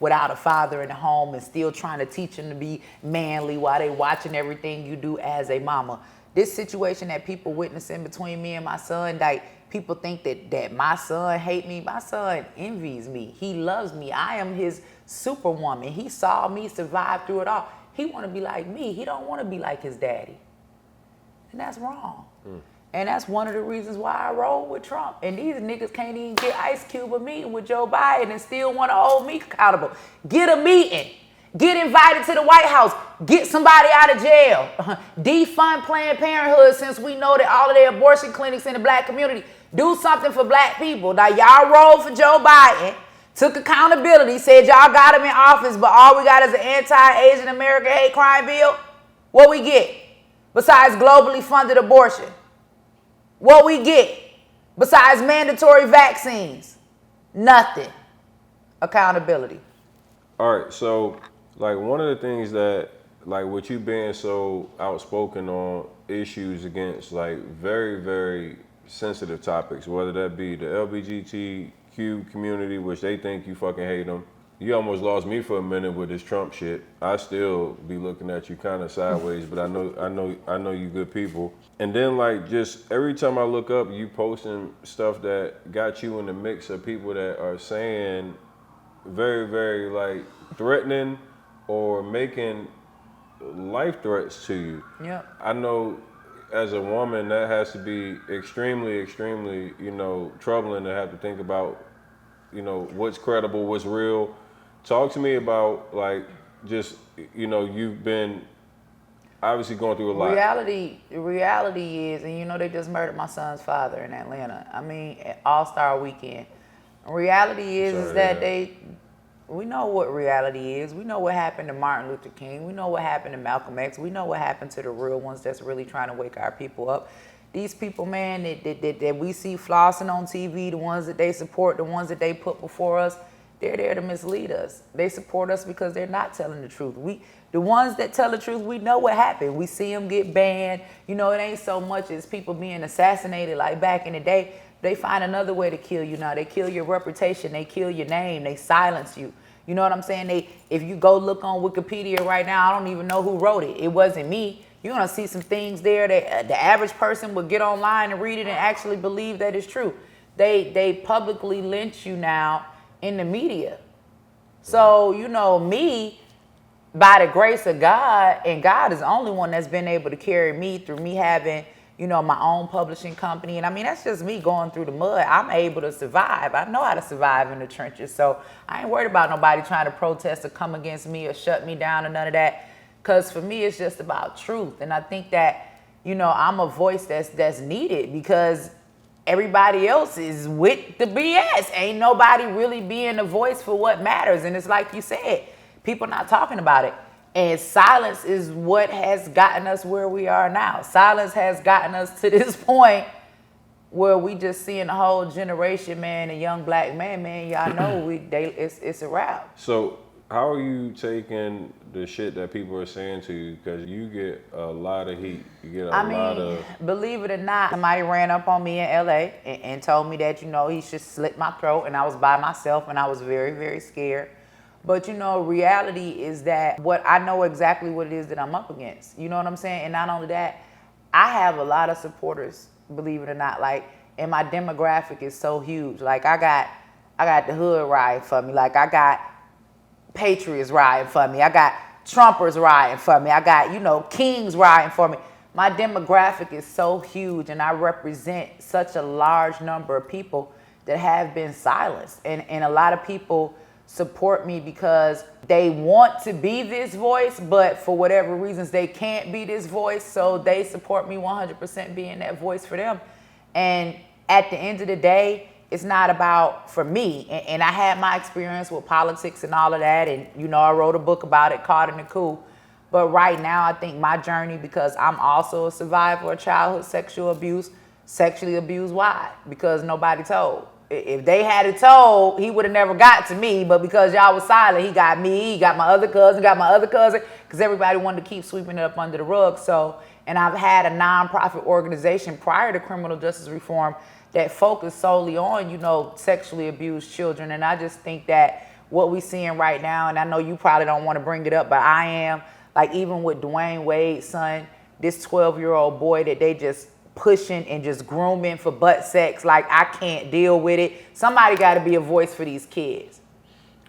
without a father in the home and still trying to teach them to be manly while they watching everything you do as a mama. This situation that people witnessing between me and my son, like, people think that my son hate me. My son envies me. He loves me. I am his superwoman. He saw me survive through it all. He want to be like me. He don't want to be like his daddy. And that's wrong. And that's one of the reasons why I roll with Trump. And these niggas can't even get Ice Cube a meeting with Joe Biden and still want to hold me accountable. Get a meeting. Get invited to the White House. Get somebody out of jail. Defund Planned Parenthood, since we know that all of the abortion clinics in the black community. Do something for black people. Now, y'all rolled for Joe Biden, took accountability, said y'all got him in office, but all we got is an anti-Asian American hate crime bill. What we get? Besides globally funded abortion. What we get? Besides mandatory vaccines. Nothing. Accountability. All right, so like one of the things that, like with you being so outspoken on issues against like very, very sensitive topics, whether that be the LGBTQ community, which they think you fucking hate them. You almost lost me for a minute with this Trump shit. I still be looking at you kind of sideways, but I know you good people. And then like just every time I look up, you posting stuff that got you in the mix of people that are saying very, very like threatening or making life threats to you. Yeah. I know as a woman that has to be extremely, extremely, troubling to have to think about, what's credible, what's real. Talk to me about like just, you've been obviously going through a lot. Reality is, and they just murdered my son's father in Atlanta. I mean, All-Star Weekend. Reality is that we know what reality is. We know what happened to Martin Luther King. We know what happened to Malcolm X. We know what happened to the real ones that's really trying to wake our people up. These people, man, that we see flossing on TV, the ones that they support, the ones that they put before us, they're there to mislead us. They support us because they're not telling the truth. The ones that tell the truth, we know what happened. We see them get banned. It ain't so much as people being assassinated like back in the day. They find another way to kill you now. They kill your reputation. They kill your name. They silence you. You know what I'm saying? If you go look on Wikipedia right now, I don't even know who wrote it. It wasn't me. You're going to see some things there that the average person would get online and read it and actually believe that it's true. They publicly lynch you now in the media. So, me, by the grace of God, and God is the only one that's been able to carry me through me having my own publishing company. And I mean, that's just me going through the mud. I'm able to survive. I know how to survive in the trenches. So I ain't worried about nobody trying to protest or come against me or shut me down or none of that. Because for me, it's just about truth. And I think that, I'm a voice that's needed because everybody else is with the BS. Ain't nobody really being a voice for what matters. And it's like you said, people not talking about it. And silence is what has gotten us where we are now. Silence has gotten us to this point where we just seeing a whole generation, man, a young black man, y'all know it's a wrap. So how are you taking the shit that people are saying to you? Because you get a lot of heat. You get a lot of... Believe it or not, somebody ran up on me in LA and told me that, he should slit my throat, and I was by myself and I was very, very scared. But, reality is that I know exactly what it is that I'm up against. You know what I'm saying? And not only that, I have a lot of supporters, believe it or not. Like, and my demographic is so huge. Like, I got the hood riding for me. Like, I got patriots riding for me. I got Trumpers riding for me. I got, kings riding for me. My demographic is so huge, and I represent such a large number of people that have been silenced. And a lot of people support me because they want to be this voice, but for whatever reasons they can't be this voice, so they support me 100% being that voice for them. And at the end of the day, it's not about for me. And I had my experience with politics and all of that, and I wrote a book about it, Caught in the Coup. But right now, I think my journey, because I'm also a survivor of childhood sexual abuse, sexually abused, why? Because nobody told. If they had it told, he would have never got to me. But because y'all was silent, he got me, he got my other cousin, because everybody wanted to keep sweeping it up under the rug. So, and I've had a nonprofit organization prior to criminal justice reform that focused solely on, sexually abused children. And I just think that what we're seeing right now, and I know you probably don't want to bring it up, but I am, like even with Dwayne Wade's son, this 12-year-old boy that they just pushing and just grooming for butt sex, like I can't deal with it. Somebody got to be a voice for these kids.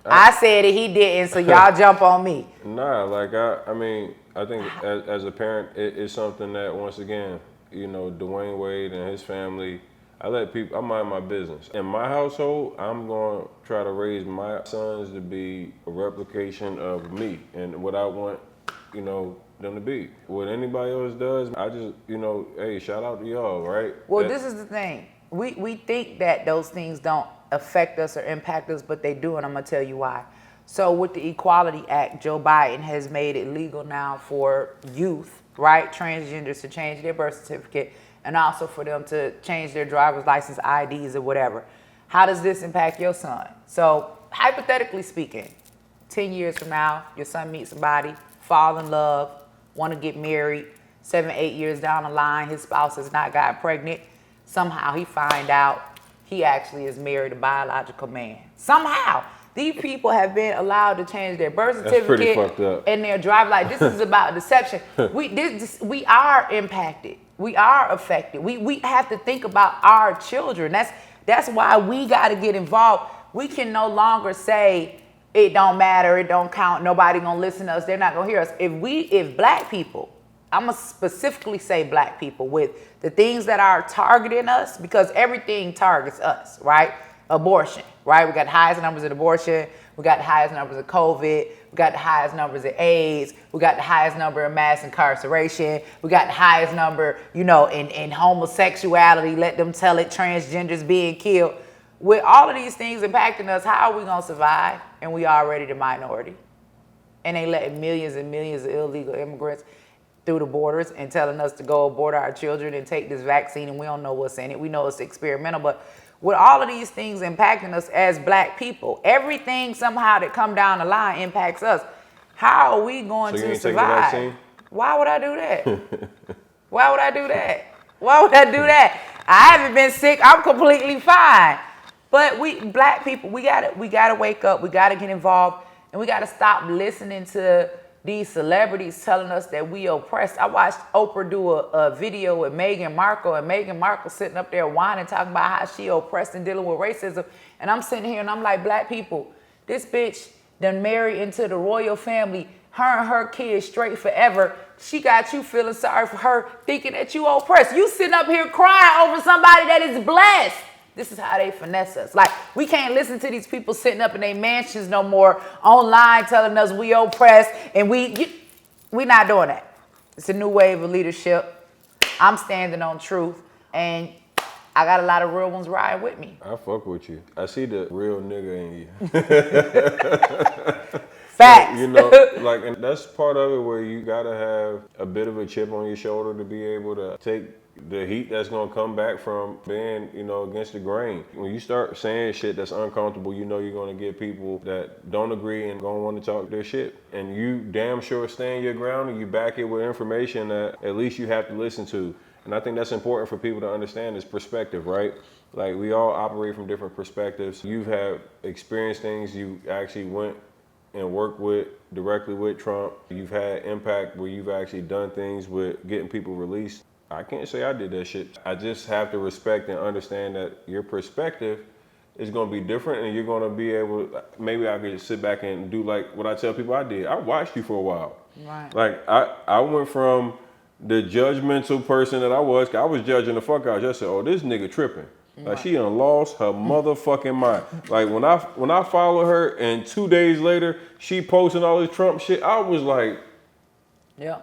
I said it, he didn't, so y'all jump on me. Nah, like I mean, I think as a parent, it's something that once again you know, Dwayne Wade and his family. I mind my business. In my household, I'm going to try to raise my sons to be a replication of me and what I want, you know, them to be. What anybody else does, I just, you know, hey, shout out to y'all, right? Well, this is the thing. We think that those things don't affect us or impact us, but they do, and I'm going to tell you why. So with the Equality Act, Joe Biden has made it legal now for youth, right, transgenders to change their birth certificate and also for them to change their driver's license IDs or whatever. How does this impact your son? So hypothetically speaking, 10 years from now, your son meets somebody, fall in love, want to get married, 7, 8 years down the line, his spouse has not gotten pregnant. Somehow he find out he actually is married a biological man. Somehow. These people have been allowed to change their birth certificate. That's pretty fucked up. And their driver. Like, this is about deception. We are impacted. We are affected. We have to think about our children. That's why we got to get involved. We can no longer say it don't matter, it don't count, nobody gonna listen to us, they're not gonna hear us. If black people, I'm gonna specifically say black people, with the things that are targeting us, because everything targets us, right? Abortion, right? We got the highest numbers of abortion. We got the highest numbers of COVID. We got the highest numbers of AIDS. We got the highest number of mass incarceration. We got the highest number, you know, in homosexuality. Let them tell it, transgenders being killed. With all of these things impacting us, how are we gonna survive? And we already the minority. And they letting millions and millions of illegal immigrants through the borders and telling us to go abort our children and take this vaccine, and we don't know what's in it. We know it's experimental, but with all of these things impacting us as black people, everything somehow that come down the line impacts us. How are we going to survive? Why would I do that? Why would I do that? Why would I do that? I haven't been sick. I'm completely fine. But we black people, we gotta wake up. We gotta get involved, and we gotta stop listening to these celebrities telling us that we oppressed. I watched Oprah do a video with Meghan Markle, and Meghan Markle sitting up there whining, talking about how she oppressed and dealing with racism. And I'm sitting here and I'm like, black people, this bitch done married into the royal family, her and her kids straight forever. She got you feeling sorry for her, thinking that you oppressed. You sitting up here crying over somebody that is blessed. This is how they finesse us. Like, we can't listen to these people sitting up in their mansions no more, online telling us we oppressed, and we not doing that. It's a new wave of leadership. I'm standing on truth, and I got a lot of real ones riding with me. I fuck with you. I see the real nigga in you. Facts. You know, like, and that's part of it where you gotta have a bit of a chip on your shoulder to be able to take the heat that's gonna come back from being, you know, against the grain. When you start saying shit that's uncomfortable, you know you're gonna get people that don't agree and gonna want to talk their shit. And you damn sure stand your ground and you back it with information that at least you have to listen to. And I think that's important for people to understand is perspective, right? Like, we all operate from different perspectives. You've had experienced things you actually went and worked directly with Trump. You've had impact where you've actually done things with getting people released. I can't say I did that shit. I just have to respect and understand that your perspective is gonna be different, and you're gonna be able, maybe I could sit back and do like what I tell people I did. I watched you for a while. Right. Like, I went from the judgmental person that I was judging the fuck out. I just said, oh, this nigga tripping. Like, she done lost her motherfucking mind. Like, when I followed her and 2 days later, she posting all this Trump shit, I was like. Yeah.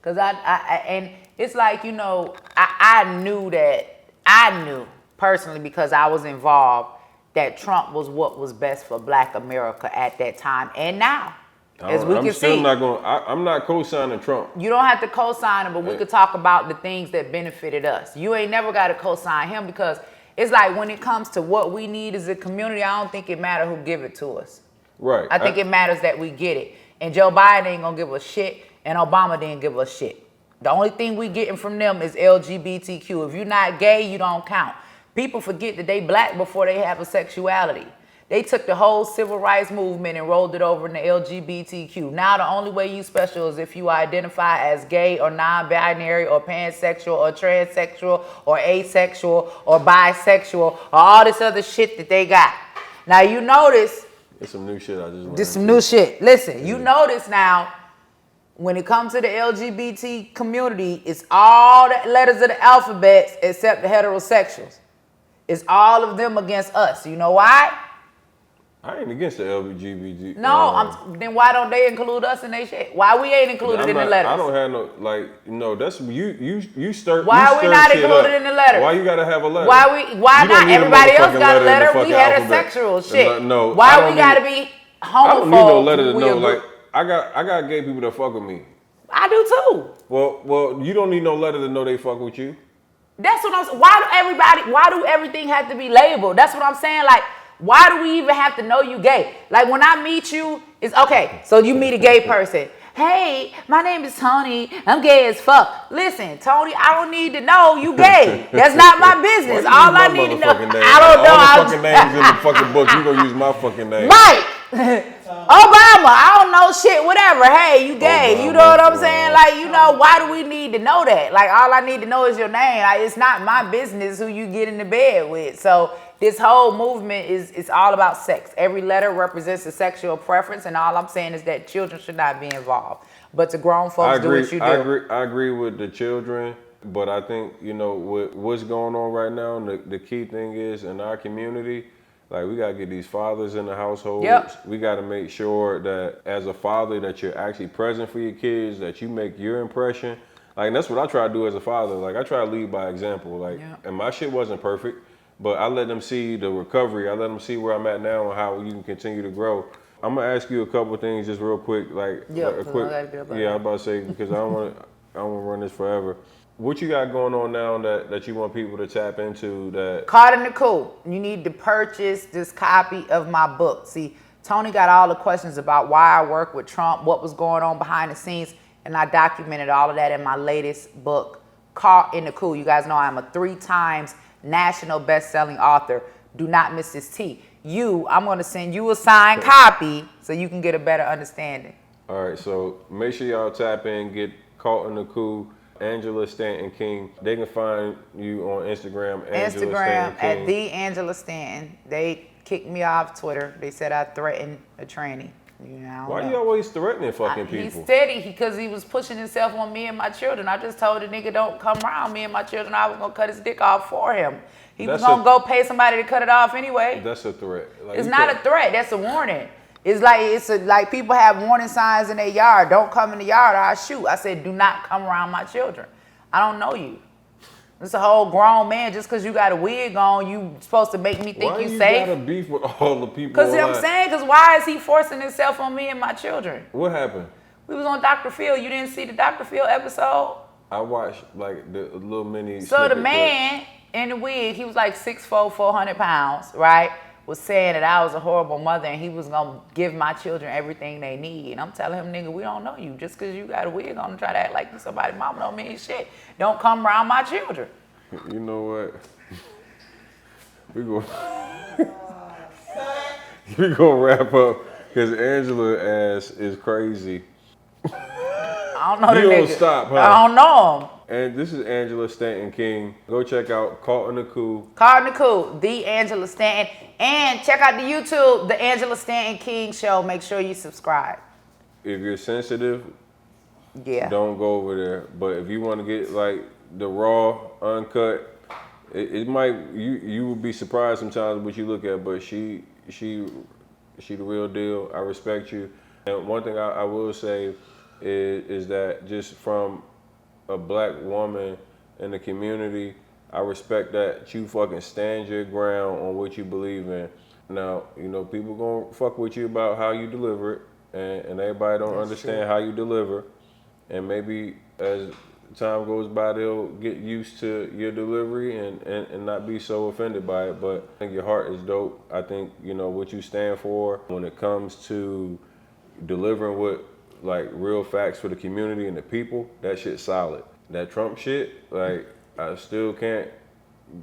Cause and it's like, you know, I knew personally, because I was involved, that Trump was what was best for Black America at that time and now. As we can see, I'm not co-signing Trump. You don't have to co-sign him, but we could talk about the things that benefited us. You ain't never got to co-sign him, because it's like, when it comes to what we need as a community, I don't think it matters who give it to us. Right. I think it matters that we get it. And Joe Biden ain't gonna give us shit, and Obama didn't give us shit. The only thing we getting from them is LGBTQ. If you're not gay, you don't count. People forget that they black before they have a sexuality. They took the whole civil rights movement and rolled it over into LGBTQ. Now the only way you special is if you identify as gay or non-binary or pansexual or transsexual or asexual or bisexual or all this other shit that they got. Now you notice. It's some new shit I just learned. This some new shit. Listen, you notice now, When it comes to the LGBT community, it's all the letters of the alphabet except the heterosexuals. It's all of them against us. You know why? I ain't against the LGBT. No, then why don't they include us in their shit? Why we ain't included in the letters? I don't have no, like, no, that's, you start. Why are we not included in the letters? Why you gotta have a letter? Why not? Everybody else got a letter. We heterosexual shit. No, why we gotta be homophobe? I don't need no letter to know, like, I got gay people that fuck with me. I do too. Well, you don't need no letter to know they fuck with you. That's what I'm saying. Why do everything have to be labeled? That's what I'm saying. Like, why do we even have to know you gay? Like, when I meet you, it's okay. So you meet a gay person. Hey, my name is Tony. I'm gay as fuck. Listen, Tony, I don't need to know you gay. That's not my business. All I need to know, I don't know. All the fucking names in the fucking book, you gonna use my fucking name. Mike. Obama, I don't know shit, whatever. Hey, you gay. Obama, you know what I'm saying? Like, you know, why do we need to know that? Like, all I need to know is your name. Like, it's not my business who you get into bed with. So this whole movement is all about sex. Every letter represents a sexual preference, and all I'm saying is that children should not be involved. But the grown folks do what you do. I agree with the children, but I think, you know, what's going on right now, the key thing is in our community, like, we got to get these fathers in the households. Yep. We got to make sure that as a father that you're actually present for your kids, that you make your impression. Like, and that's what I try to do as a father. Like, I try to lead by example. Like, and my shit wasn't perfect, but I let them see the recovery. I let them see where I'm at now and how you can continue to grow. I'm going to ask you a couple of things just real quick. Like, a quick, I'm about to say, because I don't want to run this forever. What you got going on now that you want people to tap into? That Caught in the Coop. You need to purchase this copy of my book. See, Tony got all the questions about why I work with Trump, what was going on behind the scenes, and I documented all of that in my latest book, Caught in the Coop. You guys know I'm a 3 times national best-selling author. Do not miss this tea. I'm going to send you a signed copy so you can get a better understanding. All right, so make sure y'all tap in, get Caught in the Coop. Angela Stanton King. They can find you on Instagram. Instagram at the Angela Stanton. They kicked me off Twitter. They said I threatened a tranny. You know, why you always threatening fucking people? He's steady because he was pushing himself on me and my children. I just told the nigga don't come around me and my children. I was gonna cut his dick off for him. He was gonna go pay somebody to cut it off anyway. That's a threat. Like, it's not a threat. That's a warning. It's like people have warning signs in their yard. Don't come in the yard or I shoot. I said, do not come around my children. I don't know you. It's a whole grown man. Just because you got a wig on, you supposed to make me think you safe. Why you got a beef with all the people? Because I'm saying, why is he forcing himself on me and my children? What happened? We was on Dr. Phil. You didn't see the Dr. Phil episode? I watched like the little mini. So the man in the wig, he was like 6'4", 400 pounds, right? Was saying that I was a horrible mother and he was gonna give my children everything they need. And I'm telling him, nigga, we don't know you. Just because you got a wig on and try to act like you somebody's mama don't mean shit. Don't come around my children. You know what? We gonna wrap up because Angela ass is crazy. I don't know the nigga. You don't stop, huh? I don't know him. And this is Angela Stanton King. Go check out Caught in the Coop. Caught in the Coop, the Angela Stanton. And check out the YouTube, the Angela Stanton King Show. Make sure you subscribe. If you're sensitive, don't go over there. But if you want to get like the raw, uncut, it might, you will be surprised sometimes what you look at, but she the real deal. I respect you. And one thing I will say is that just from a black woman in the community, I respect that you fucking stand your ground on what you believe in. Now, you know, people gonna fuck with you about how you deliver it, and everybody don't understand how you deliver. And maybe as time goes by, they'll get used to your delivery and not be so offended by it. But I think your heart is dope. I think, you know, what you stand for when it comes to delivering what, like, real facts for the community and the people, that shit's solid. That Trump shit, like, I still can't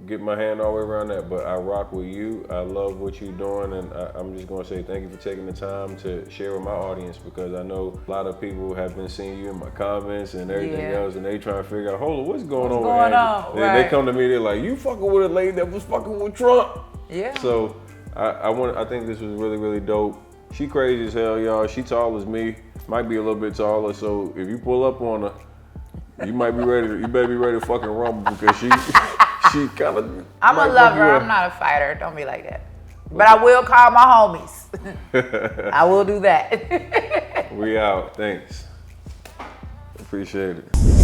get my hand all the way around that, but I rock with you. I love what you're doing, and I'm just gonna say thank you for taking the time to share with my audience, because I know a lot of people have been seeing you in my comments and everything else, and they trying to figure out, hold on, what's going on? They come to me, they're like, you fucking with a lady that was fucking with Trump. Yeah. So I think this was really, really dope. She crazy as hell, y'all. She tall as me. Might be a little bit taller, so if you pull up on her, you might be ready. You better be ready to fucking rumble because she kind of. I'm a lover. I'm not a fighter. Don't be like that. But I will call my homies. I will do that. We out. Thanks. Appreciate it.